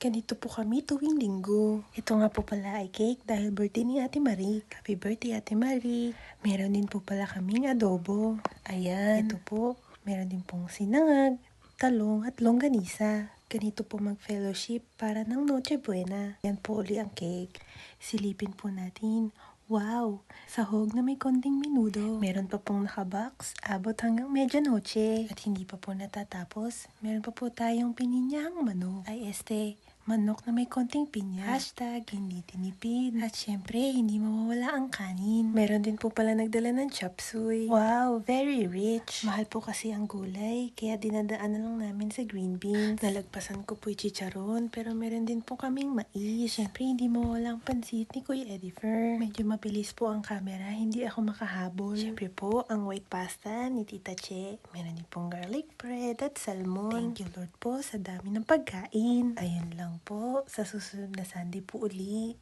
Ganito po kami tuwing linggo. Ito nga po pala ay cake dahil birthday ni Ate Marie. Happy birthday Ate Marie. Meron din po pala kaming adobo. Ayan. Ito po, meron din pong sinangag, talong at longganisa. Ganito po mag-fellowship para ng Noche Buena. Yan po uli ang cake. Silipin po natin. Wow! Sahog na may konting menudo. Meron pa pong nakabox, abot hanggang medianoche. At hindi pa po natatapos, meron pa po tayong pininyahang manok. Manok na may konting pinya. Hashtag, hindi tinipid. At syempre, hindi mawawala ang kanin. Meron din po pala nagdala ng chop suey. Wow, very rich. Mahal po kasi ang gulay, kaya dinadaan na lang namin sa green beans. Nalagpasan ko po yung chicharon, pero meron din po kaming mais. Syempre, hindi mawawala ang pansit ni Kuya Edifer. Medyo mabilis po ang camera, hindi ako makahabol. Syempre po, ang white pasta ni Tita Che. Meron din pong garlic bread at salmon. Thank you Lord po sa dami ng pagkain. Ayun lang po, sa susunod na Sunday po uli.